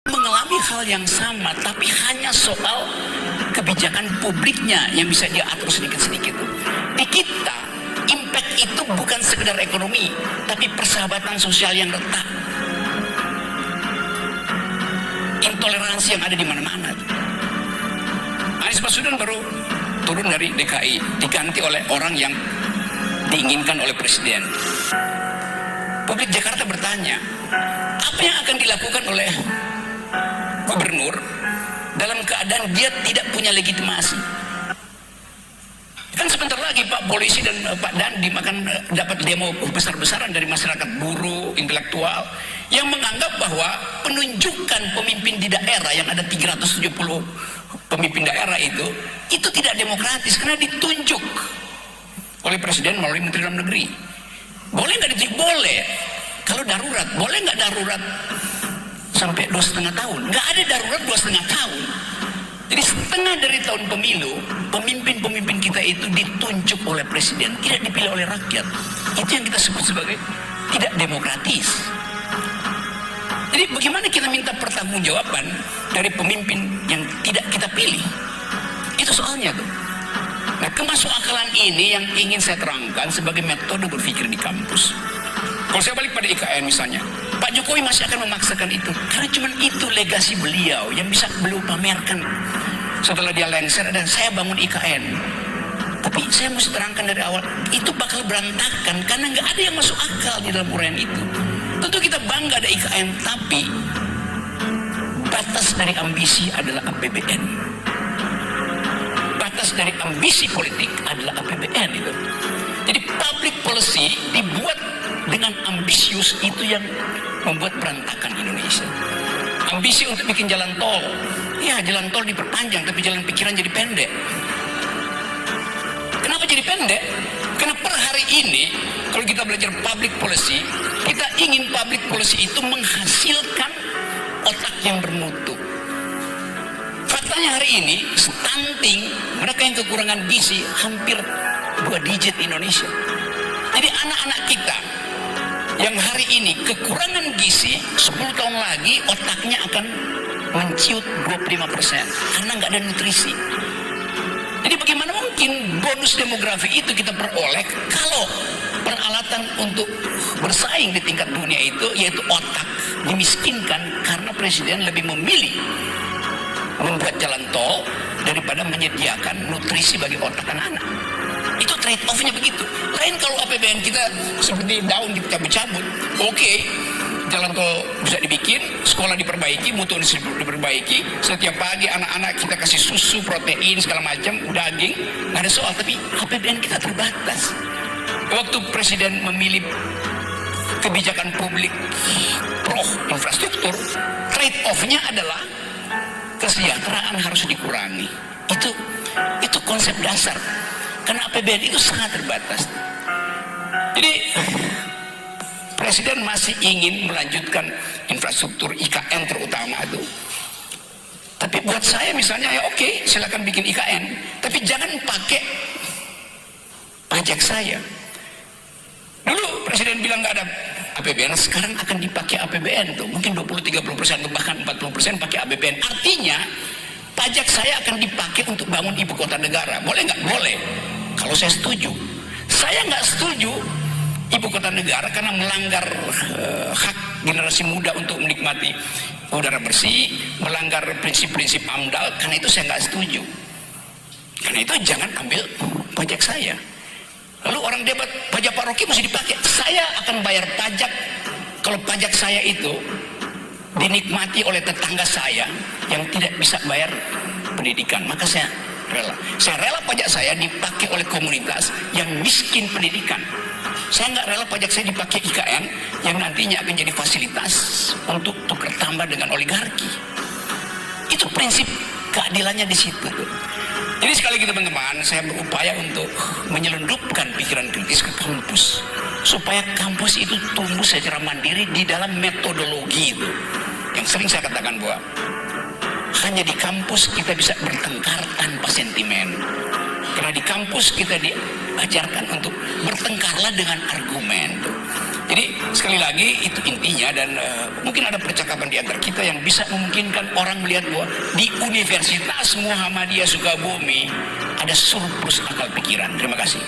mengalami hal yang sama, tapi hanya soal kebijakan publiknya yang bisa diatur sedikit-sedikit. Di kita, impact itu bukan sekedar ekonomi, tapi persahabatan sosial yang retak, intoleransi yang ada di mana-mana. Anies Baswedan baru turun dari DKI, diganti oleh orang yang diinginkan oleh Presiden. Publik Jakarta bertanya, apa yang akan dilakukan oleh gubernur dalam keadaan dia tidak punya legitimasi? Kan sebentar lagi Pak Polisi dan Pak Dandim akan dapat demo besar-besaran dari masyarakat buruh, intelektual yang menganggap bahwa penunjukan pemimpin di daerah yang ada 370 pemimpin daerah itu tidak demokratis karena ditunjuk oleh Presiden melalui Menteri Dalam Negeri. Boleh nggak ditunjuk? Boleh. Kalau darurat, boleh nggak darurat sampai 2,5 tahun? Nggak ada darurat 2,5 tahun. Jadi setengah dari tahun pemilu, pemimpin-pemimpin kita itu ditunjuk oleh Presiden, tidak dipilih oleh rakyat. Itu yang kita sebut sebagai tidak demokratis. Jadi bagaimana kita minta pertanggungjawaban dari pemimpin yang tidak kita pilih? Itu soalnya tuh. Nah, kemasukakalan ini yang ingin saya terangkan sebagai metode berpikir di kampus. Kalau saya balik pada IKN misalnya, Pak Jokowi masih akan memaksakan itu karena cuma itu legasi beliau yang bisa beliau pamerkan setelah dia lengser dan saya bangun IKN. Tapi saya mesti terangkan dari awal, itu bakal berantakan karena nggak ada yang masuk akal di dalam uraian itu. Tentu kita bangga ada IKN, tapi batas dari ambisi adalah APBN. Batas dari ambisi politik adalah APBN itu. Jadi public policy dibuat dengan ambisius, itu yang membuat berantakan Indonesia. Ambisi untuk bikin jalan tol, ya jalan tol diperpanjang tapi jalan pikiran jadi pendek. Kenapa jadi pendek? Karena per hari ini kalau kita belajar public policy, kita ingin public policy itu menghasilkan otak yang bermutu. Faktanya hari ini stunting, mereka yang kekurangan gizi hampir 2 digit Indonesia. Jadi anak-anak kita yang hari ini kekurangan gizi, 10 tahun lagi otaknya akan menciut 25% karena nggak ada nutrisi. Jadi bagaimana mungkin bonus demografi itu kita peroleh kalau peralatan untuk bersaing di tingkat dunia itu yaitu otak dimiskinkan karena Presiden lebih memilih membuat jalan tol daripada menyediakan nutrisi bagi otak anak-anak. Itu trade off-nya begitu. Lain kalau APBN kita seperti daun kita cabut, oke, jalan tol bisa dibikin, sekolah diperbaiki, mutu diperbaiki, setiap pagi anak-anak kita kasih susu, protein, segala macam, daging, nggak ada soal. Tapi APBN kita terbatas. Waktu Presiden memilih kebijakan publik pro infrastruktur, trade off-nya adalah kesejahteraan harus dikurangi. Itu konsep dasar. Karena APBN itu sangat terbatas. Jadi Presiden masih ingin melanjutkan infrastruktur IKN terutama itu. Tapi buat saya misalnya ya oke, silakan bikin IKN, tapi jangan pakai pajak saya. Dulu Presiden bilang nggak ada APBN, sekarang akan dipakai APBN tuh, mungkin 20-30% atau bahkan 40% pakai APBN. Artinya pajak saya akan dipakai untuk bangun ibu kota negara. Boleh nggak? Boleh. Kalau saya setuju. Saya nggak setuju ibu kota negara karena melanggar hak generasi muda untuk menikmati udara bersih, melanggar prinsip-prinsip AMDAL. Karena itu saya nggak setuju. Karena itu jangan ambil pajak saya. Lalu orang debat, pajak Pak Rocky mesti dipakai. Saya akan bayar pajak kalau pajak saya itu dinikmati oleh tetangga saya yang tidak bisa bayar pendidikan. Maka saya rela pajak saya dipakai oleh komunitas yang miskin pendidikan. Saya nggak rela pajak saya dipakai IKN yang nantinya akan jadi fasilitas untuk tukar tambah dengan oligarki. Itu prinsip keadilannya di situ. Jadi sekali lagi teman-teman, saya berupaya untuk menyelundupkan pikiran kritis ke kampus supaya kampus itu tumbuh secara mandiri di dalam metodologi itu. Yang sering saya katakan bahwa hanya di kampus kita bisa bertengkar tanpa sentimen. Karena di kampus kita diajarkan untuk bertengkarlah dengan argumen. Jadi sekali lagi itu intinya, dan mungkin ada percakapan di antara kita yang bisa memungkinkan orang melihat bahwa di Universitas Muhammadiyah Sukabumi ada surplus akal pikiran. Terima kasih.